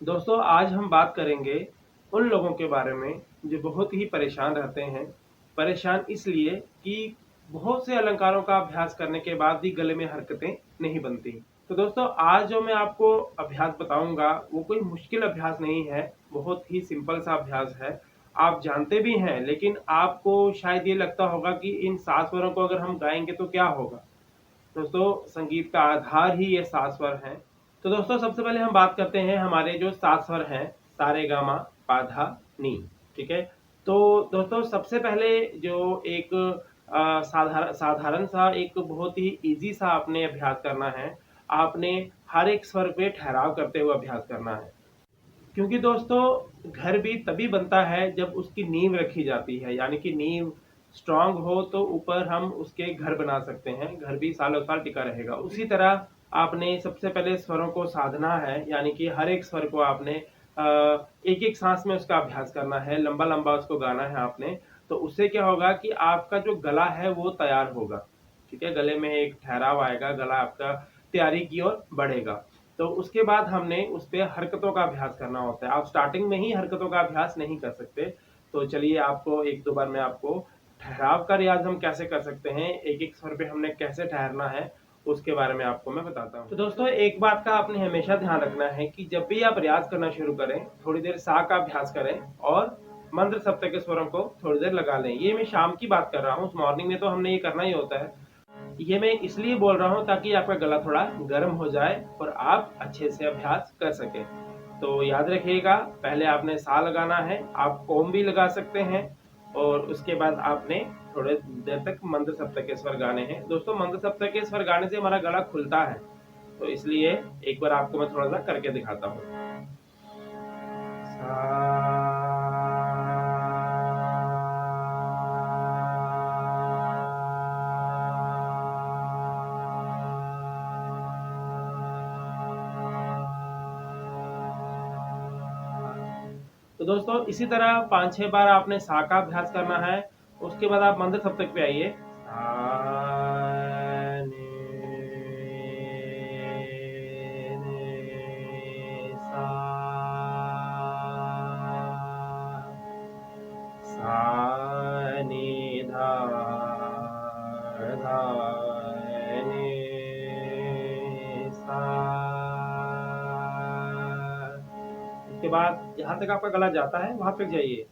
दोस्तों आज हम बात करेंगे उन लोगों के बारे में जो बहुत ही परेशान रहते हैं। परेशान इसलिए कि बहुत से अलंकारों का अभ्यास करने के बाद भी गले में हरकतें नहीं बनती। तो दोस्तों आज जो मैं आपको अभ्यास बताऊंगा वो कोई मुश्किल अभ्यास नहीं है, बहुत ही सिंपल सा अभ्यास है। आप जानते भी हैं लेकिन आपको शायद ये लगता होगा कि इन 7 स्वरों को अगर हम गाएंगे तो क्या होगा। दोस्तों संगीत का आधार ही ये 7 स्वर हैं। तो दोस्तों सबसे पहले हम बात करते हैं हमारे जो 7 स्वर हैं, सा रे गा मा पा धा नी। ठीक है। तो दोस्तों सबसे पहले जो एक साधारण साधारण सा एक बहुत ही इजी सा आपने अभ्यास करना है। आपने हर एक स्वर पे ठहराव करते हुए अभ्यास करना है, क्योंकि दोस्तों घर भी तभी बनता है जब उसकी नींव रखी जाती है, यानी कि नींव स्ट्रांग हो तो ऊपर हम उसके घर बना सकते हैं, घर भी सालों साल टिका रहेगा। उसी तरह आपने सबसे पहले स्वरों को साधना है, यानी कि हर एक स्वर को आपने एक एक सांस में उसका अभ्यास करना है, लंबा लंबा उसको गाना है आपने। तो उससे क्या होगा कि आपका जो गला है वो तैयार होगा। ठीक है, गले में एक ठहराव आएगा, गला आपका तैयारी की ओर बढ़ेगा। तो उसके बाद हमने उस पे हरकतों का अभ्यास करना होता है। आप स्टार्टिंग में ही हरकतों का अभ्यास नहीं कर सकते। तो चलिए आपको एक दो बार मैं आपको ठहराव का रियाज हम कैसे कर सकते हैं, एक एक स्वर पे हमने कैसे ठहरना है, उसके बारे में आपको मैं बताता हूँ। तो दोस्तों एक बात का आपने हमेशा ध्यान रखना है कि जब भी आप रियाज करना शुरू करें, थोड़ी देर सा का अभ्यास करें और मंद्र सप्तक के स्वरों को थोड़ी देर लगा लें। ये मैं शाम की बात कर रहा हूँ, मॉर्निंग में तो हमने ये करना ही होता है। ये मैं इसलिए बोल रहा हूँ ताकि आपका गला थोड़ा गर्म हो जाए और आप अच्छे से अभ्यास कर सकें। तो याद रखिएगा, पहले आपने सा लगाना है, आप ओम भी लगा सकते हैं और उसके बाद आपने थोड़े देर तक मंत्र सप्तक के स्वर गाने हैं। दोस्तों मंत्र सप्तक के स्वर गाने से हमारा गला खुलता है, तो इसलिए एक बार आपको मैं थोड़ा सा करके दिखाता हूँ। तो दोस्तों इसी तरह 5-6 बार आपने सा का अभ्यास करना है। उसके बाद आप मंत्र सप्तक पे आइए। सा ने ने सा, सा ने धा धा ने सा। उसके बाद जहां तक आपका गला जाता है वहां तक जाइए।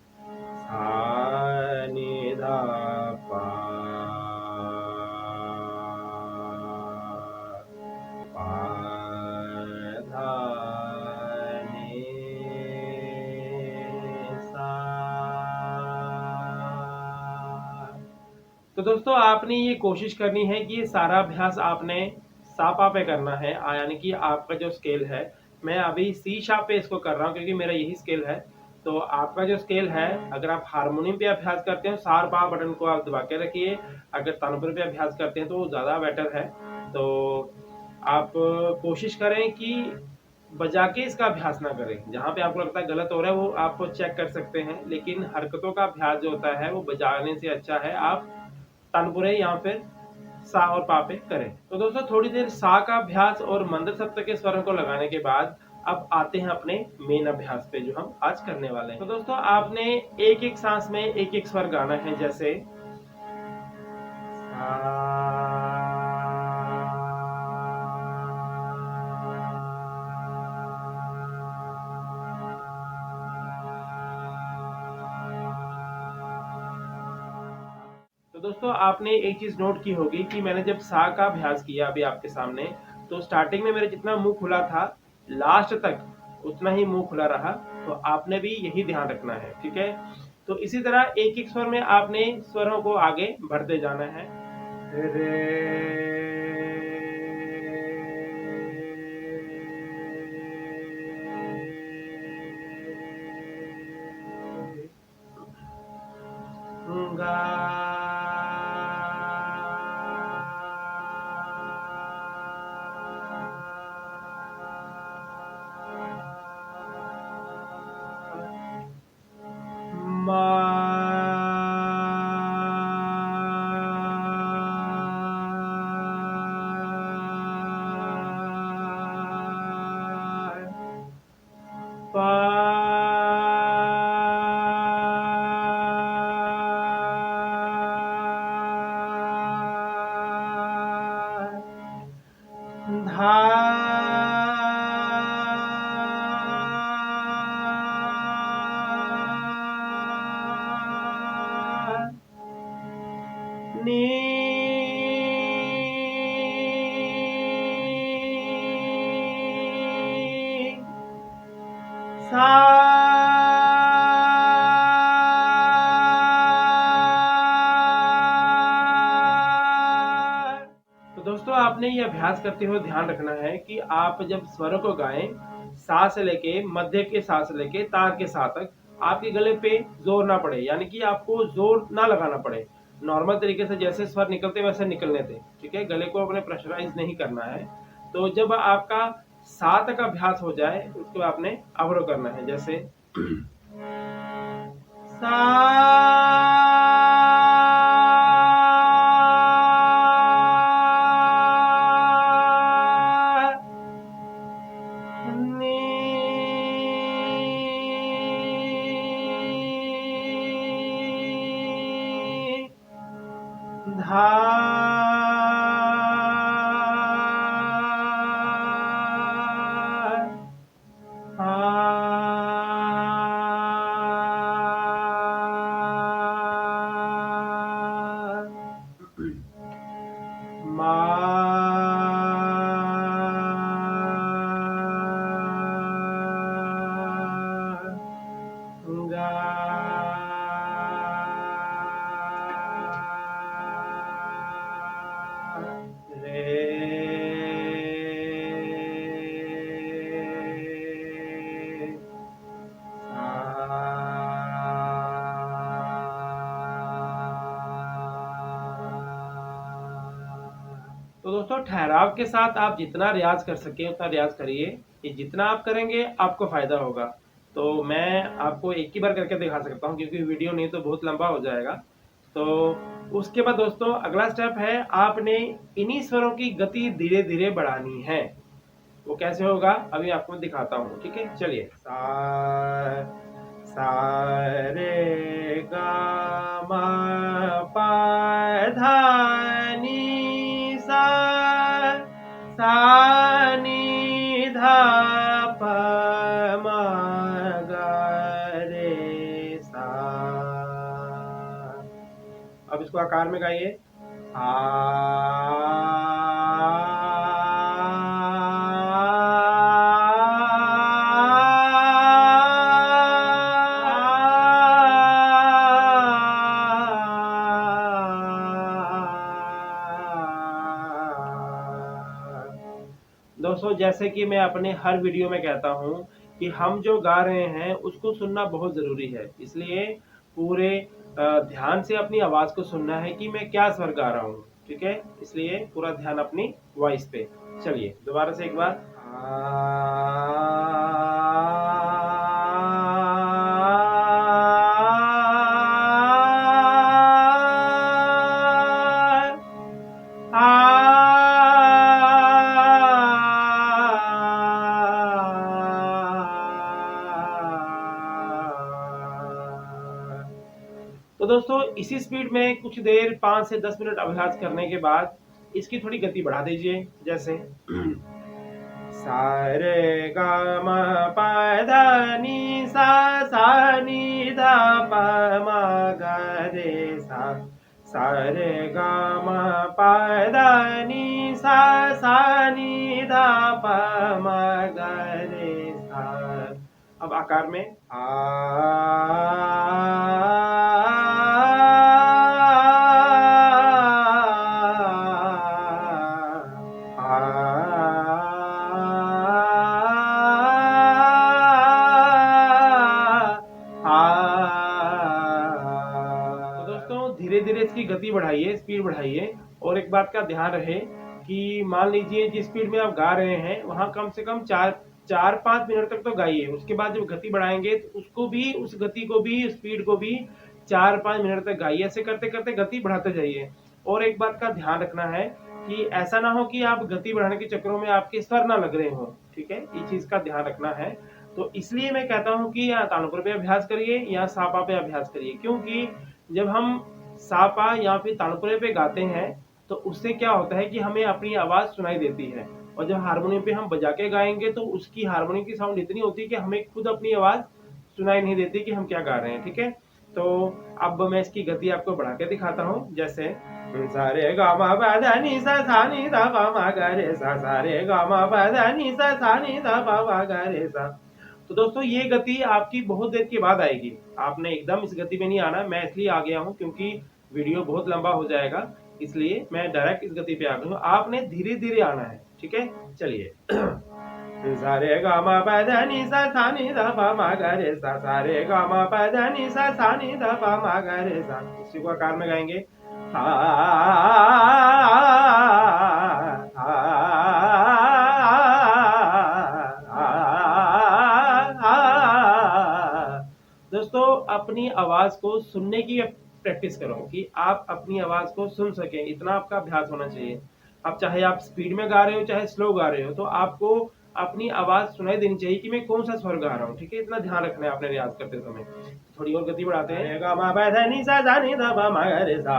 सा नि धा पा, पा धा नि सा। तो दोस्तों आपने ये कोशिश करनी है कि ये सारा अभ्यास आपने सा पा पे करना है, यानी कि आपका जो स्केल है, मैं अभी सी शार्प पे इसको कर रहा हूँ क्योंकि मेरा यही स्केल है। तो आपका जो स्केल है, अगर आप हारमोनियम पे अभ्यास करते हैं सा और पा बटन को आप दबा के रखिए, अगर तानपुर पे अभ्यास करते हैं तो वो ज़्यादा बेटर है। तो आप कोशिश करें कि बजा के इसका अभ्यास ना करें। जहाँ पे आपको लगता है गलत हो रहा है वो आप चेक कर सकते हैं, लेकिन हरकतों का अभ्यास जो होता है वो बजाने से अच्छा है आप तानपुरे या फिर सा और पा पे करें। तो दोस्तों थोड़ी देर सा का अभ्यास और मंद सप्तक के स्वरों को लगाने के बाद अब आते हैं अपने मेन अभ्यास पे जो हम आज करने वाले हैं। तो दोस्तों आपने एक एक सांस में एक एक स्वर गाना है, जैसे तो दोस्तों आपने एक चीज नोट की होगी कि मैंने जब सा का अभ्यास किया अभी आपके सामने, तो स्टार्टिंग में मेरा जितना मुंह खुला था लास्ट तक उतना ही मुंह खुला रहा। तो आपने भी यही ध्यान रखना है, ठीक है। तो इसी तरह एक एक स्वर में आपने स्वरों को आगे बढ़ते जाना है। रे, गा, मा, पा धा नी सा तो दोस्तों आपने ये अभ्यास करते हुए ध्यान रखना है कि आप जब स्वरों को गाएं, सा से लेके मध्य के सा से लेके तार के सा तक आपके गले पे जोर ना पड़े, यानी कि आपको जोर ना लगाना पड़े। नॉर्मल तरीके से जैसे स्वर निकलते वैसे निकलने दें, ठीक है। गले को अपने प्रेशराइज नहीं करना है। तो जब आपका सा तक अभ्यास हो जाए उसके बाद आपने अवरोह करना है, जैसे सा नी धा तो दोस्तों ठहराव के साथ आप जितना रियाज कर सके उतना रियाज करिए। ये जितना आप करेंगे आपको फायदा होगा। तो मैं आपको एक ही बार करके दिखा सकता हूँ, क्योंकि वीडियो नहीं तो बहुत लंबा हो जाएगा। तो उसके बाद दोस्तों अगला स्टेप है, आपने इन्हीं स्वरों की गति धीरे धीरे बढ़ानी है। वो कैसे होगा अभी आपको दिखाता हूँ, ठीक है। चलिए, सा रे गा मा पा धा नी सा नी धा प म ग रे सा। अब इसको आकार में गाइए, दोस्तों जैसे कि मैं अपने हर वीडियो में कहता हूं कि हम जो गा रहे हैं उसको सुनना बहुत ज़रूरी है। इसलिए पूरे ध्यान से अपनी आवाज़ को सुनना है कि मैं क्या स्वर गा रहा हूं, ठीक है। इसलिए पूरा ध्यान अपनी वॉइस पे। चलिए दोबारा से एक बार, तो दोस्तों इसी स्पीड में कुछ देर 5 से 10 मिनट अभ्यास करने के बाद इसकी थोड़ी गति बढ़ा दीजिए, जैसे सा रे गा मा पा धा नी सा नी धा प म ग रे सा रे गा मा पा धा नी सा नी धा प म ग रे सा। अब आकार में धीरे धीरे इसकी गति बढ़ाइए, स्पीड बढ़ाइए। और एक बात का ध्यान रहे कि मान लीजिए जिस स्पीड में आप गा रहे हैं वहां कम से कम 4-5 मिनट तक तो गाइए। उसके बाद जब गति बढ़ाएंगे तो उसको भी, उस गति को भी, स्पीड को भी 4-5 मिनट तक गाइए। ऐसे करते करते गति बढ़ाते जाइए। और एक बात का ध्यान रखना है कि ऐसा ना हो कि आप गति बढ़ाने के चक्करों में आपके स्वर ना लग रहे हो, ठीक है। इस चीज का ध्यान रखना है। तो इसलिए मैं कहता हूँ कि या तानपुर पे अभ्यास करिए या सापा पे अभ्यास करिए, क्योंकि जब हम सापा या फिर तानपुरे पे गाते हैं तो उससे क्या होता है कि हमें अपनी आवाज़ सुनाई देती है, और जब हारमोनियम पे हम बजा के गाएंगे तो उसकी हारमोनियम की साउंड इतनी होती है कि हमें खुद अपनी आवाज़ सुनाई नहीं देती कि हम क्या गा रहे हैं। ठीक है, तो अब मैं इसकी गति आपको बढ़ा के दिखाता हूँ। जैसे सा रे गा मा पा धा नी सा नी धा पा मा गा रे सा रे गा मा पा धा नी सा नी धा पा मा गा रे सा। तो दोस्तों ये गति आपकी बहुत देर के बाद आएगी, आपने एकदम इस गति में नहीं आना। मैं इसलिए आ गया हूँ क्योंकि वीडियो बहुत लंबा हो जाएगा, इसलिए मैं डायरेक्ट इस गति पे आ गया हूँ। आपने धीरे धीरे आना है। ठीक है, चलिए सा रे गा मा पा धा नी सा नी धा पा मा गा रे सा रे गा मा पा धा नी सा नी धा पा मा गा रे सा। इसी को आकार में गाएंगे। दोस्तों अपनी आवाज को सुनने की प्रैक्टिस करो कि आप अपनी आवाज को सुन सकें, इतना आपका अभ्यास होना चाहिए। अब चाहे आप स्पीड में गा रहे हो चाहे स्लो गा रहे हो, तो आपको अपनी आवाज सुनाई देनी चाहिए कि मैं कौन सा स्वर गा रहा हूँ। ठीक है, इतना ध्यान रखना है आपने रियाज करते समय। थोड़ी और गति बढ़ाते हैं। गा मा पा धा नी सा नी धा पा मा गा रे सा।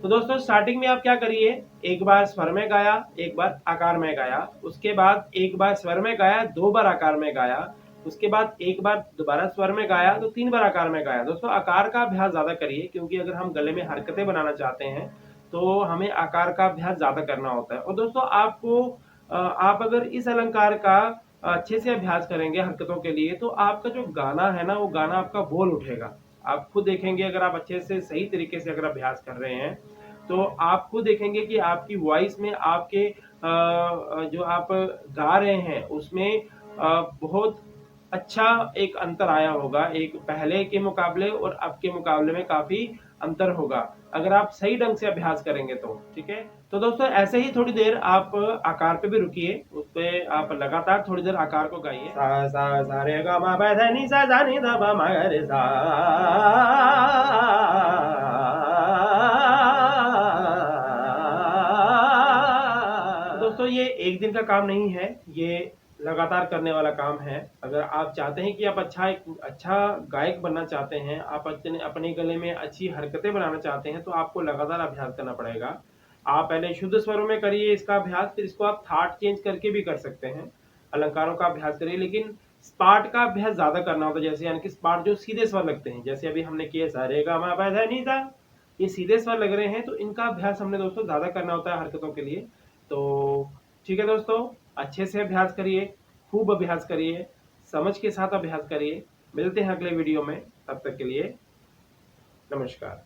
तो दोस्तों स्टार्टिंग में आप क्या करिए, एक बार स्वर में गाया, एक बार आकार में गाया, उसके बाद एक बार स्वर में गाया, 2 बार आकार में गाया, उसके बाद एक बार दोबारा स्वर में गाया, तो 3 बार आकार में गाया। दोस्तों आकार का अभ्यास ज्यादा करिए, क्योंकि अगर हम गले में हरकतें बनाना चाहते हैं तो हमें आकार का अभ्यास ज्यादा करना होता है। और दोस्तों आपको आप अगर इस अलंकार का अच्छे से अभ्यास करेंगे हरकतों के लिए, तो आपका जो गाना है ना, वो गाना आपका बोल उठेगा। आप खुद देखेंगे, अगर आप अच्छे से सही तरीके से अगर अभ्यास कर रहे हैं तो आप खुद देखेंगे कि आपकी वॉइस में, आपके जो आप गा रहे हैं उसमें बहुत अच्छा एक अंतर आया होगा। एक पहले के मुकाबले और अब के मुकाबले में काफी अंतर होगा, अगर आप सही ढंग से अभ्यास करेंगे तो। ठीक है, तो दोस्तों ऐसे ही थोड़ी देर आप आकार पे भी रुकिए, उस पे आप लगातार थोड़ी देर आकार को गाइए। सा रे गा मा पा धा नी सा नी धा पा मा गा रे सा। दोस्तों ये एक दिन का काम नहीं है, ये लगातार करने वाला काम है। अगर आप चाहते हैं कि आप अच्छा गायक बनना चाहते हैं, आप अपने गले में अच्छी हरकतें बनाना चाहते हैं, तो आपको लगातार अभ्यास करना पड़ेगा। आप पहले शुद्ध स्वरों में करिए इसका अभ्यास, फिर इसको आप थाट चेंज करके भी कर सकते हैं, अलंकारों का अभ्यास करिए। लेकिन स्पार्ट का अभ्यास ज्यादा करना होता है, जैसे यानी कि स्पार्ट जो सीधे स्वर लगते हैं, जैसे अभी हमने किए सा रे गा मा पा धा नी सा, ये सीधे स्वर लग रहे हैं, तो इनका अभ्यास हमने दोस्तों ज्यादा करना होता है हरकतों के लिए। तो ठीक है दोस्तों, अच्छे से अभ्यास करिए, खूब अभ्यास करिए, समझ के साथ अभ्यास करिए। मिलते हैं अगले वीडियो में, तब तक के लिए नमस्कार।